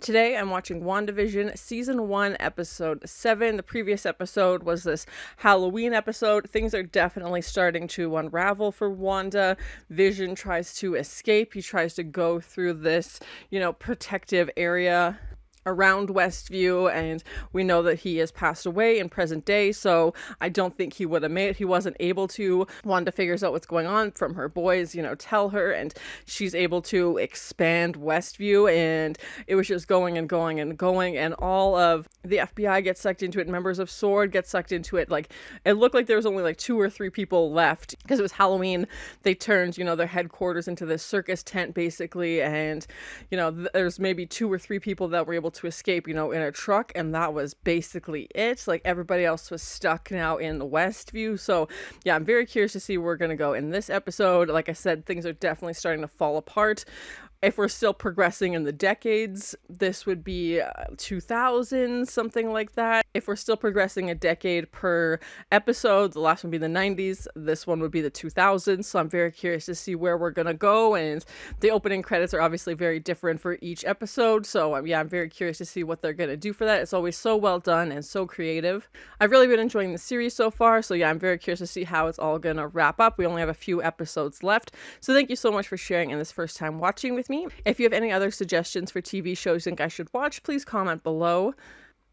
Today I'm watching Wandavision Season 1, Episode 7. The previous episode was this Halloween episode. Things are definitely starting to unravel for Wanda. Vision tries to escape. He tries to go through this, protective area around Westview, and we know that he has passed away in present day, so I don't think he would have made it. He wasn't able to. Wanda figures out what's going on from her boys, tell her, and she's able to expand Westview, and it was just going and going and going, and all of the FBI gets sucked into it. Members of SWORD get sucked into it. Like, it looked like there was only like 2 or 3 people left because it was Halloween. They turned, their headquarters into this circus tent basically, and there's maybe 2 or 3 people that were able to escape, in a truck, and that was basically it. Like, everybody else was stuck now in Westview. So yeah, I'm very curious to see where we're gonna go in this episode. Like I said, things are definitely starting to fall apart. If we're still progressing in the decades, this would be 2000, something like that. If we're still progressing a decade per episode, the last one would be the 90s, this one would be the 2000s, so I'm very curious to see where we're gonna go, and the opening credits are obviously very different for each episode, so yeah, I'm very curious to see what they're gonna do for that. It's always so well done and so creative. I've really been enjoying the series so far, so yeah, I'm very curious to see how it's all gonna wrap up. We only have a few episodes left, so thank you so much for sharing in this first time watching with me. If you have any other suggestions for TV shows you think I should watch, please comment below.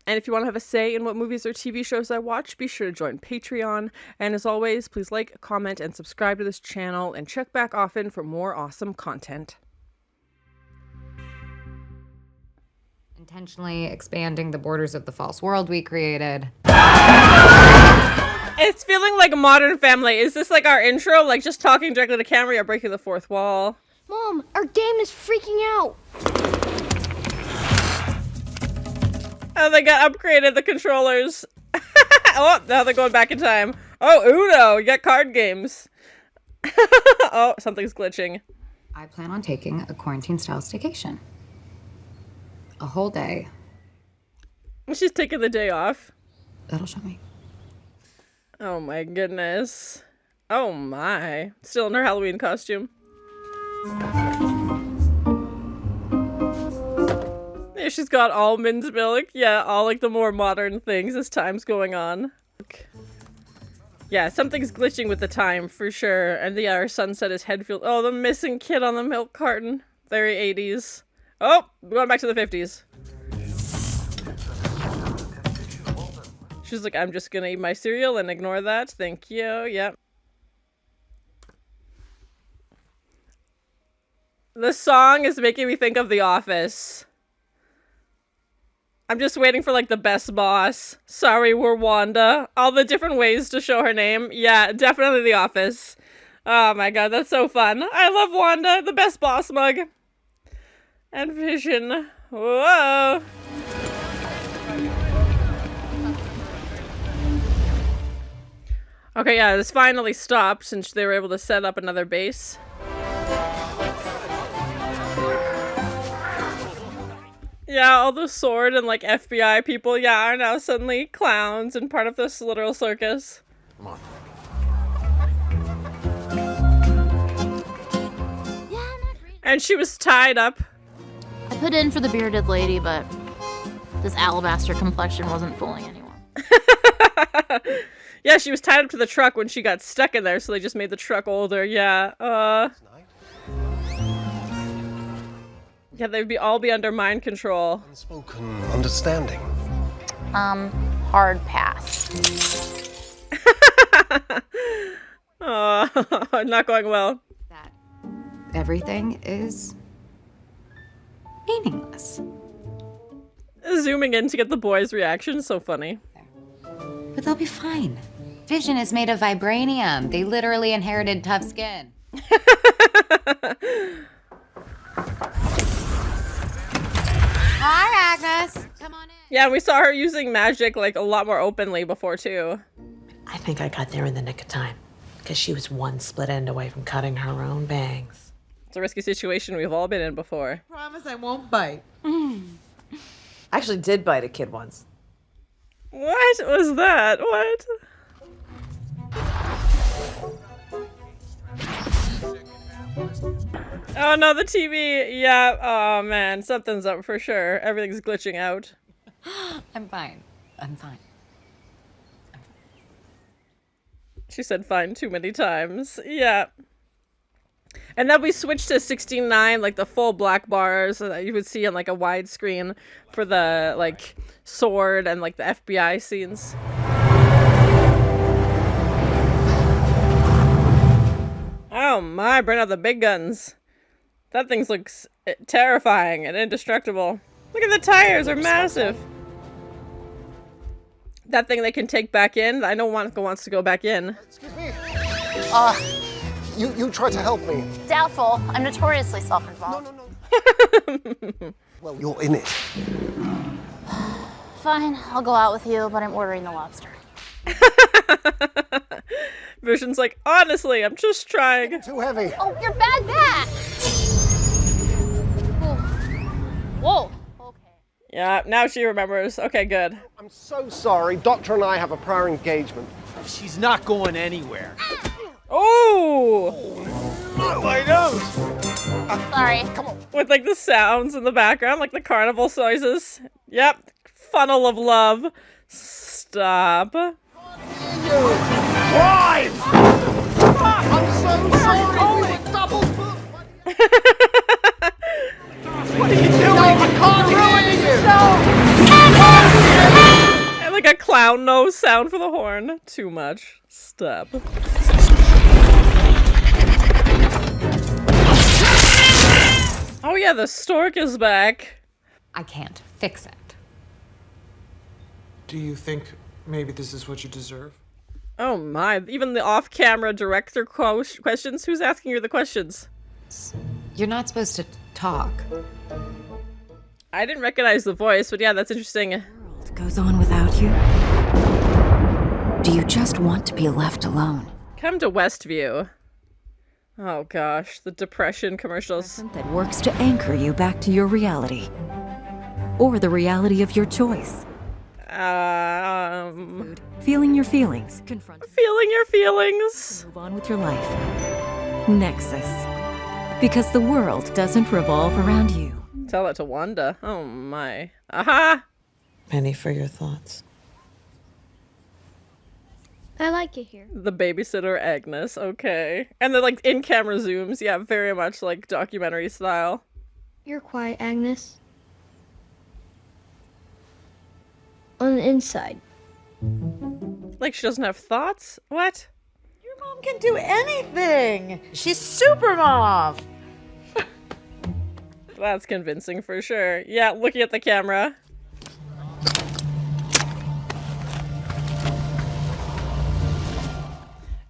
And if you want to have a say in what movies or TV shows I watch, be sure to join Patreon. And as always, please like, comment, and subscribe to this channel, and check back often for more awesome content. Intentionally expanding the borders of the false world we created. It's feeling like Modern Family. Is this like our intro? Like just talking directly to the camera or breaking the fourth wall? Mom, our game is freaking out. Oh, they got upgraded, the controllers. Oh, now they're going back in time. Oh, Uno, you got card games. Oh, something's glitching. I plan on taking a quarantine-style staycation. A whole day. She's taking the day off. That'll show me. Oh my goodness. Oh my. Still in her Halloween costume. Yeah, she's got almond milk. Yeah, all like the more modern things as time's going on. Yeah, something's glitching with the time for sure. And yeah, our son said his head feels. Oh, the missing kid on the milk carton. Very 80s. Oh, going back to the 50s. She's like, I'm just gonna eat my cereal and ignore that. Thank you. Yep. The song is making me think of The Office. I'm just waiting for like the best boss. Sorry, we're Wanda. All the different ways to show her name. Yeah, definitely The Office. Oh my god, that's so fun. I love Wanda, the best boss mug. And Vision. Whoa. Okay, yeah, this finally stopped since they were able to set up another base. Yeah, all the SWORD and like FBI people, yeah, are now suddenly clowns and part of this literal circus. Come on. And she was tied up. I put in for the bearded lady, but this alabaster complexion wasn't fooling anyone. Yeah, she was tied up to the truck when she got stuck in there, so they just made the truck older. Yeah, yeah, they'd all be under mind control. Unspoken understanding. Hard pass. Oh, not going well. That everything is meaningless. Zooming in to get the boys' reaction, so funny. But they'll be fine. Vision is made of vibranium. They literally inherited tough skin. Hi, Agnes. Come on in. Yeah, we saw her using magic like a lot more openly before too. I think I got there in the nick of time, because she was one split end away from cutting her own bangs. It's a risky situation we've all been in before. Promise I won't bite. I actually did bite a kid once. What was that? What? Oh no, the TV. Yeah. Oh man, something's up for sure. Everything's glitching out. I'm fine. I'm fine. She said fine too many times. Yeah. And then we switched to 16:9, like the full black bars that you would see on like a widescreen for the like sword and like the FBI scenes. Oh my, bring out the big guns. That thing looks terrifying and indestructible. Look at the tires, are massive. That thing they can take back in. I know Monica wants to go back in. Excuse me. You tried to help me. Doubtful. I'm notoriously self-involved. No. Well, you're in it. Fine, I'll go out with you, but I'm ordering the lobster. Vision's like, honestly, I'm just trying. Too heavy. Oh, your bag back! Whoa. Okay. Yeah, now she remembers. Okay, good. I'm so sorry. Doctor and I have a prior engagement. She's not going anywhere. Oh! My nose. Sorry. Come on. With like the sounds in the background, like the carnival noises. Yep. Funnel of love. Stop. Drive! I'm so sorry. We were double booked. What are you doing? No, I can't ruin you. And like a clown nose sound for the horn. Too much. Stop. Oh yeah, the stork is back. I can't fix it. Do you think maybe this is what you deserve? Oh my, even the off-camera director questions? Who's asking you the questions? You're not supposed to talk. I didn't recognize the voice, but yeah, that's interesting. World goes on without you? Do you just want to be left alone? Come to Westview. Oh gosh, the depression commercials. That works to anchor you back to your reality. Or the reality of your choice. Feeling your feelings. Feeling your feelings. Move on with your life. Nexus. Because the world doesn't revolve around you. Tell that to Wanda. Oh my. Aha! Penny for your thoughts. I like it here. The babysitter Agnes, okay. And the like in-camera zooms, yeah, very much like documentary style. You're quiet, Agnes. On the inside. Like she doesn't have thoughts? What? Your mom can do anything. She's super mom. That's convincing for sure. Yeah, looking at the camera.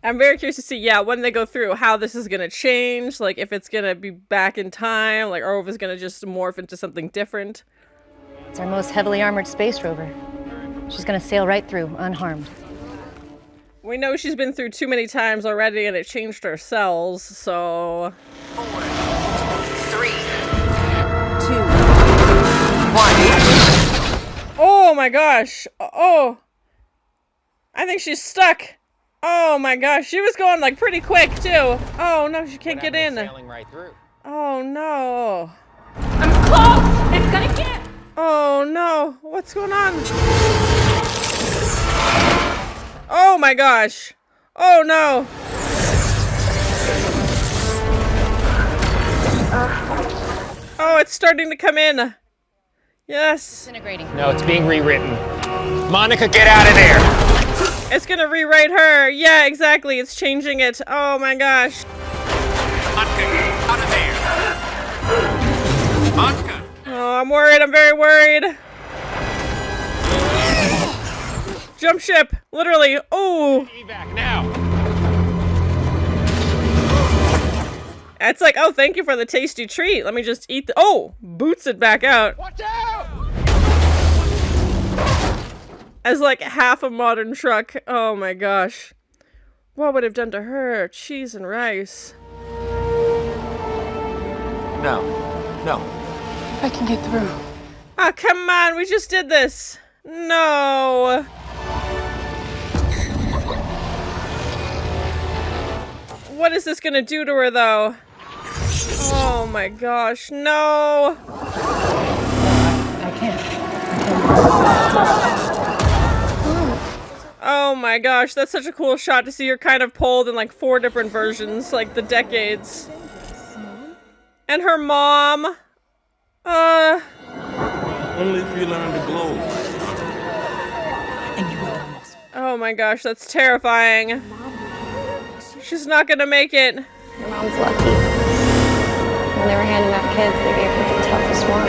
I'm very curious to see, yeah, when they go through, how this is gonna change, like if it's gonna be back in time, like, or if it's gonna just morph into something different. It's our most heavily armored space rover. She's gonna sail right through, unharmed. We know she's been through too many times already and it changed her cells, so... 4, 3, 2, 1. Oh my gosh! Oh! I think she's stuck! Oh my gosh, she was going like pretty quick too! Oh no, she can't get in! Sailing right through. Oh no! I'm close! It's gonna get! Oh no, what's going on? Oh my gosh! Oh no! Oh, it's starting to come in! Yes! Disintegrating. No, it's being rewritten. Monica, get out of there! It's gonna rewrite her! Yeah, exactly, it's changing it! Oh my gosh! Monica, get out of there! Monica! Oh, I'm worried, I'm very worried! Jump ship! Literally! Oh! Evac now! It's like, oh, thank you for the tasty treat. Let me just eat the- oh! Boots it back out. Watch out! As like half a modern truck. Oh my gosh. What would have done to her? Cheese and rice. No. No. I can get through. Oh, come on. We just did this. No. What is this gonna do to her, though? Oh my gosh, no! I can't. Oh my gosh, that's such a cool shot to see her kind of pulled in like 4 different versions, like the decades. And her mom. Only if you learn to glow. Oh my gosh, that's terrifying. She's not gonna make it. Your mom's lucky. When they were handing out kids, they gave her the toughest one.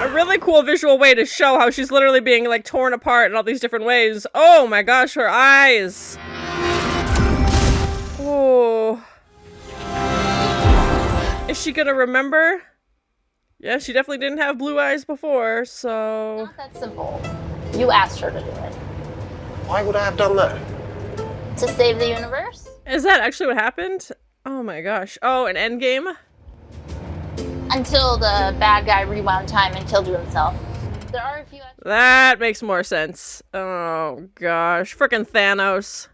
A really cool visual way to show how she's literally being like torn apart in all these different ways. Oh my gosh, her eyes. Oh. Is she gonna remember? Yeah, she definitely didn't have blue eyes before, so... Not that simple. You asked her to do it. Why would I have done that? To save the universe? Is that actually what happened? Oh my gosh. Oh, an endgame? Until the bad guy rewound time and killed you himself. There are a few... That makes more sense. Oh gosh. Frickin' Thanos.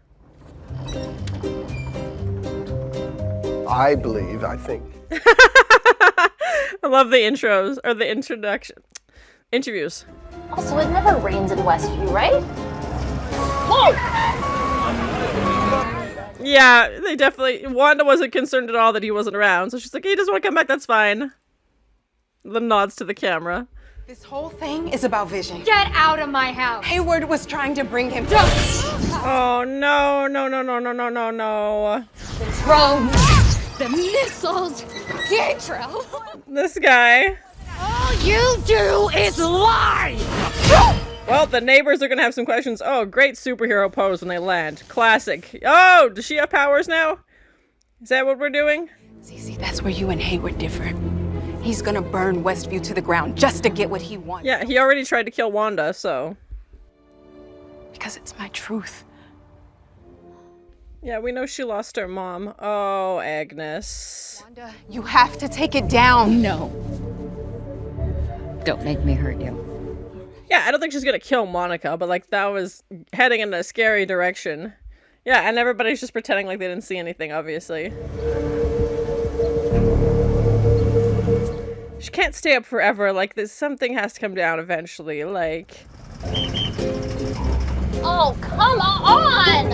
I think. I love the intros, or the interviews. Also, it never rains in Westview, right? Whoa! Yeah, they definitely... Wanda wasn't concerned at all that he wasn't around, so she's like, he doesn't want to come back, that's fine. The nods to the camera. This whole thing is about Vision. Get out of my house! Hayward was trying to bring him down. Oh, no, no, no, no, no, no, no, no. The drones! The missiles! Pietro! This guy. All you do is lie! Well, the neighbors are gonna have some questions. Oh, great superhero pose when they land. Classic. Oh, does she have powers now? Is that what we're doing? See, that's where you and Hayward differ. He's gonna burn Westview to the ground just to get what he wants. Yeah, he already tried to kill Wanda, so... Because it's my truth. Yeah, we know she lost her mom. Oh, Agnes. Wanda, you have to take it down. No. Don't make me hurt you. Yeah, I don't think she's gonna kill Monica, but like that was heading in a scary direction. Yeah, and everybody's just pretending like they didn't see anything, obviously. She can't stay up forever, like something has to come down eventually, like... Oh, come on!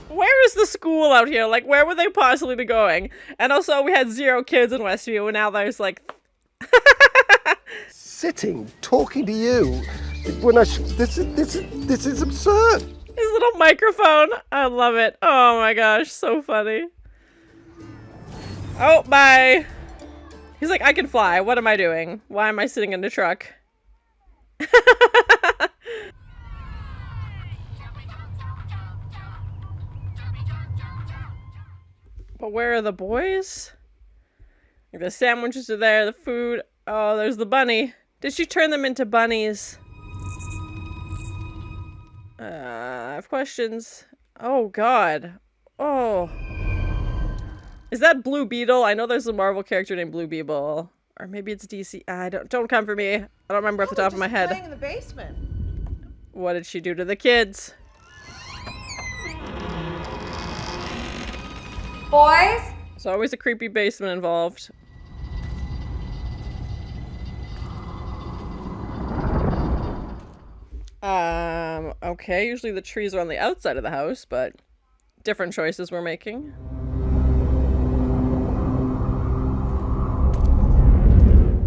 Where is the school out here? Like, where would they possibly be going? And also, we had 0 kids in Westview, and now there's like... Sitting, talking to you, when this is absurd. His little microphone. I love it. Oh my gosh, so funny. Oh, bye. He's like, I can fly. What am I doing? Why am I sitting in the truck? But where are the boys? Like the sandwiches are there, the food. Oh, there's the bunny. Did she turn them into bunnies? I have questions. Oh, God. Oh. Is that Blue Beetle? I know there's a Marvel character named Blue Beetle. Or maybe it's DC. Don't come for me. I don't remember off the top of my head. Playing in the basement. What did she do to the kids? Boys? There's always a creepy basement involved. Okay, usually the trees are on the outside of the house, but different choices we're making.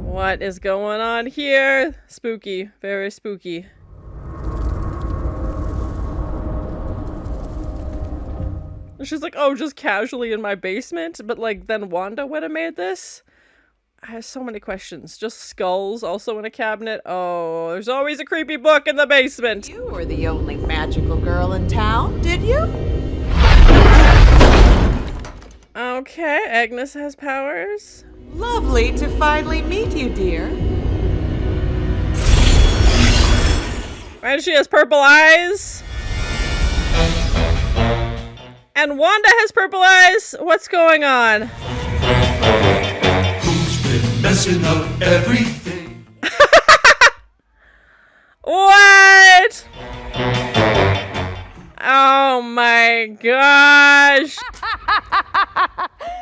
What is going on here? Spooky, very spooky. And she's like, oh, just casually in my basement? But like, then Wanda would have made this? I have so many questions. Just skulls also in a cabinet. Oh, there's always a creepy book in the basement. You were the only magical girl in town, did you? Okay, Agnes has powers. Lovely to finally meet you, dear. And she has purple eyes. And Wanda has purple eyes. What's going on? Messing up everything. What? Oh my gosh.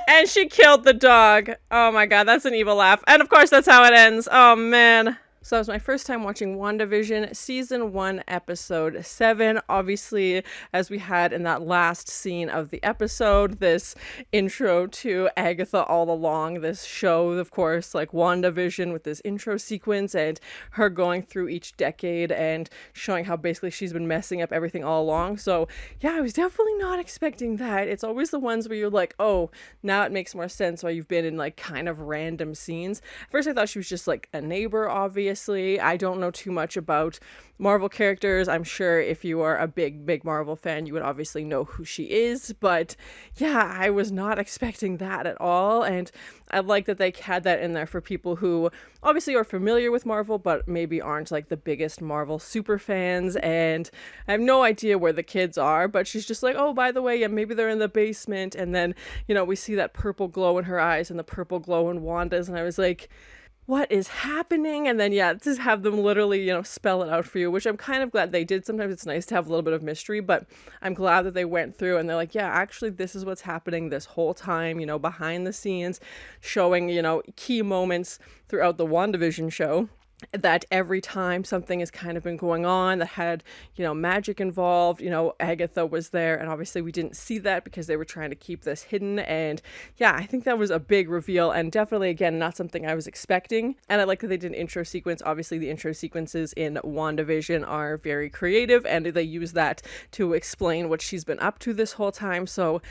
And And she killed the dog. Oh my god, that's an evil laugh. And of course, that's how it ends. Oh man. So that was my first time watching WandaVision, Season 1, Episode 7. Obviously, as we had in that last scene of the episode, this intro to Agatha all along, this show, of course, like WandaVision with this intro sequence and her going through each decade and showing how basically she's been messing up everything all along. So yeah, I was definitely not expecting that. It's always the ones where you're like, oh, now it makes more sense why you've been in like kind of random scenes. At first I thought she was just like a neighbor, obviously. I don't know too much about Marvel characters. I'm sure if you are a big Marvel fan, you would obviously know who she is. But yeah, I was not expecting that at all. And I like that they had that in there for people who obviously are familiar with Marvel, but maybe aren't like the biggest Marvel super fans. And I have no idea where the kids are, but she's just like, oh, by the way, yeah, maybe they're in the basement. And then, you know, we see that purple glow in her eyes and the purple glow in Wanda's. And I was like, what is happening? And then, yeah, just have them literally, you know, spell it out for you, which I'm kind of glad they did. Sometimes it's nice to have a little bit of mystery, but I'm glad that they went through and they're like, yeah, actually, this is what's happening this whole time, you know, behind the scenes, showing, you know, key moments throughout the WandaVision show. That every time something has kind of been going on that had, you know, magic involved, you know, Agatha was there, and obviously we didn't see that because they were trying to keep this hidden. And yeah, I think that was a big reveal and definitely, again, not something I was expecting. And I like that they did an intro sequence. Obviously the intro sequences in WandaVision are very creative and they use that to explain what she's been up to this whole time. So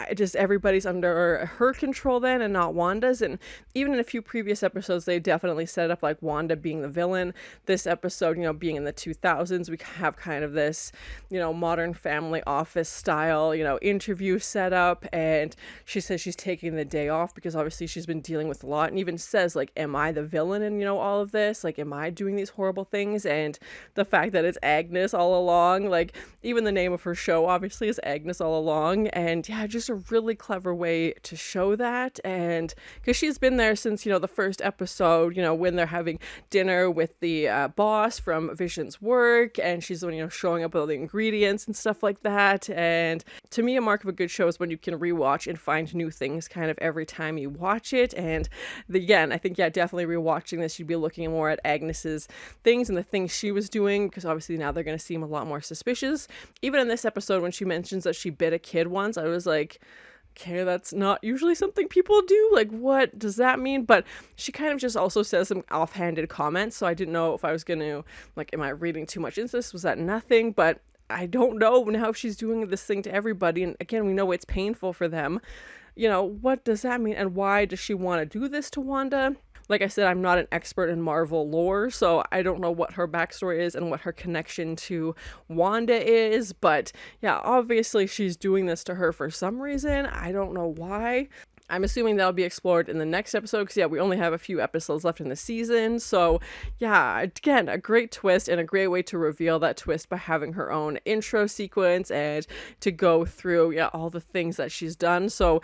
just everybody's under her control then and not Wanda's. And even in a few previous episodes, they definitely set up like Wanda being the villain. This episode, you know, being in the 2000s, we have kind of this, you know, Modern Family office style, you know, interview setup. And she says she's taking the day off because obviously she's been dealing with a lot, and even says like, am I the villain in, you know, all of this? Like, am I doing these horrible things? And the fact that it's Agnes all along, like even the name of her show obviously is Agnes all along. And yeah, just a really clever way to show that. And because she's been there since, you know, the first episode, you know, when they're having dinner with the boss from Vision's work, and she's the one, you know, showing up with all the ingredients and stuff like that. And to me, a mark of a good show is when you can rewatch and find new things kind of every time you watch it. And again, I think, yeah, definitely rewatching this, you'd be looking more at Agnes's things and the things she was doing, because obviously now they're going to seem a lot more suspicious. Even in this episode, when she mentions that she bit a kid once, I was like, okay, that's not usually something people do. Like, what does that mean? But she kind of just also says some offhanded comments, so I didn't know if I was gonna, like, am I reading too much into this? Was that nothing? But I don't know now if she's doing this thing to everybody, and again, we know it's painful for them. You know, what does that mean? And why does she want to do this to Wanda? Like I said, I'm not an expert in Marvel lore, so I don't know what her backstory is and what her connection to Wanda is. But yeah, obviously she's doing this to her for some reason. I don't know why. I'm assuming that'll be explored in the next episode because, yeah, we only have a few episodes left in the season. So, yeah, again, a great twist and a great way to reveal that twist by having her own intro sequence and to go through, yeah, all the things that she's done. So,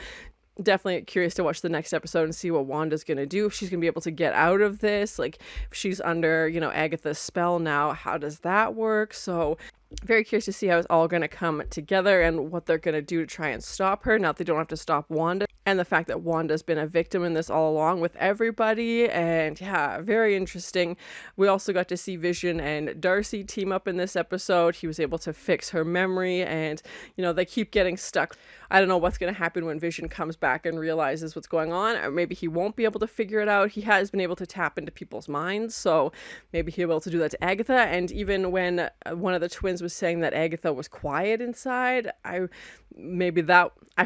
definitely curious to watch the next episode and see what Wanda's gonna do, if she's gonna be able to get out of this, like if she's under, you know, Agatha's spell now, how does that work? So very curious to see how it's all going to come together and what they're going to do to try and stop her. Now, they don't have to stop Wanda, and the fact that Wanda's been a victim in this all along with everybody. And yeah, very interesting. We also got to see Vision and Darcy team up in this episode. He was able to fix her memory, and you know, they keep getting stuck. I don't know what's going to happen when Vision comes back and realizes what's going on, or maybe he won't be able to figure it out. He has been able to tap into people's minds, so maybe he'll be able to do that to Agatha. And even when one of the twins was saying that Agatha was quiet inside, I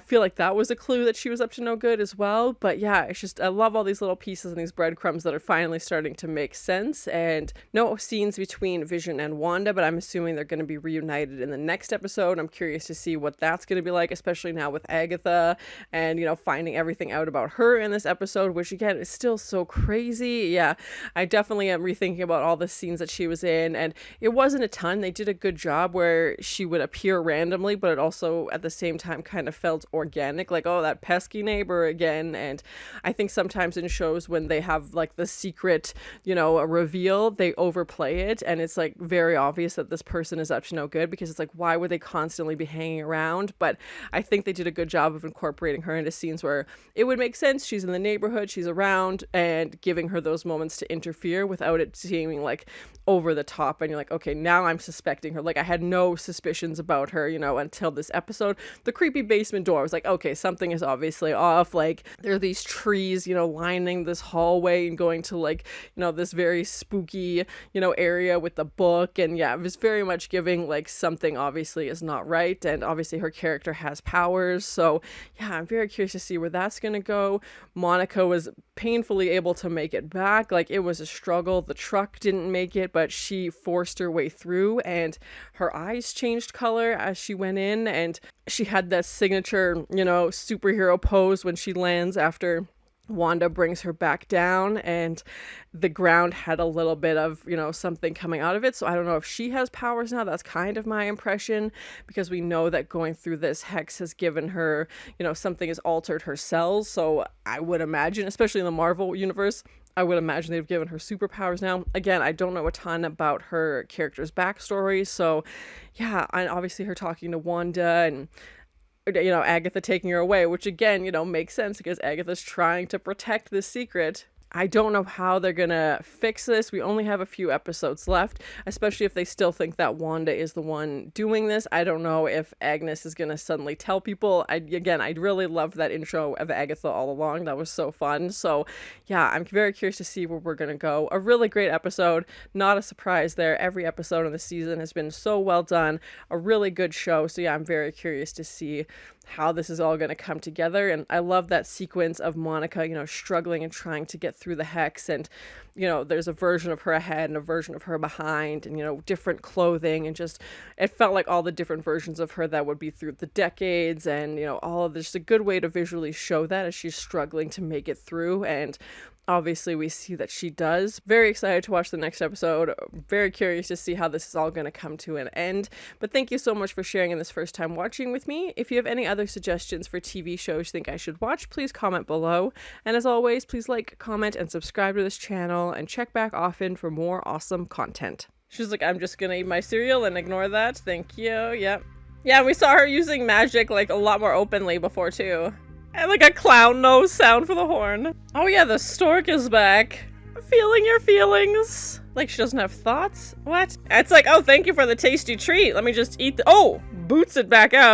feel like that was a clue that she was up to no good as well. But yeah, it's just, I love all these little pieces and these breadcrumbs that are finally starting to make sense. And no scenes between Vision and Wanda, but I'm assuming they're going to be reunited in the next episode. I'm curious to see what that's going to be like, especially now with Agatha and, you know, finding everything out about her in this episode, which again is still so crazy. Yeah, I definitely am rethinking about all the scenes that she was in, and it wasn't a ton. They did a good job where she would appear randomly, but it also at the same time kind of felt organic, like, oh, that pesky neighbor again. And I think sometimes in shows when they have like the secret, you know, a reveal, they overplay it, and it's like very obvious that this person is up to no good, because it's like, why would they constantly be hanging around? But I think they did a good job of incorporating her into scenes where it would make sense. She's in the neighborhood, she's around, and giving her those moments to interfere without it seeming like over the top, and you're like, okay, now I'm suspecting her. Like, I had no suspicions about her, you know, until this episode. The creepy basement door, I was like, okay, something is obviously off. Like, there are these trees, you know, lining this hallway and going to like, you know, this very spooky, you know, area with the book. And yeah, it was very much giving like something obviously is not right. And obviously her character has powers, so yeah, I'm very curious to see where that's gonna go. Monica was painfully able to make it back. Like, it was a struggle. The truck didn't make it, but she forced her way through, and her eyes changed color as she went in, and she had that signature, you know, superhero pose when she lands after Wanda brings her back down, and the ground had a little bit of, you know, something coming out of it. So I don't know if she has powers now. That's kind of my impression, because we know that going through this hex has given her, you know, something has altered her cells. So I would imagine, especially in the Marvel universe, I would imagine they've given her superpowers now. Again, I don't know a ton about her character's backstory. So yeah, and obviously her talking to Wanda and, you know, Agatha taking her away, which again, you know, makes sense because Agatha's trying to protect this secret. I don't know how they're gonna fix this. We only have a few episodes left, especially if they still think that Wanda is the one doing this. I don't know if Agnes is gonna suddenly tell people. I really loved that intro of Agatha all along. That was so fun. So yeah, I'm very curious to see where we're gonna go. A really great episode. Not a surprise there. Every episode of the season has been so well done. A really good show. So yeah, I'm very curious to see how this is all going to come together. And I love that sequence of Monica, you know, struggling and trying to get through the hex, and, you know, there's a version of her ahead and a version of her behind, and, you know, different clothing, and just, it felt like all the different versions of her that would be through the decades, and, you know, all of this, a good way to visually show that as she's struggling to make it through. And obviously we see that she does. Very excited to watch the next episode. Very curious to see how this is all going to come to an end. But thank you so much for sharing in this first time watching with me. If you have any other suggestions for TV shows you think I should watch, please comment below. And as always, please like, comment, and subscribe to this channel, and check back often for more awesome content. She's like, I'm just gonna eat my cereal and ignore that. Thank you. Yep. Yeah, we saw her using magic like a lot more openly before too. And like a clown nose sound for the horn. Oh yeah, the stork is back. Feeling your feelings. Like she doesn't have thoughts? What? It's like, oh, thank you for the tasty treat. Let me just eat the— oh! Boots it back out.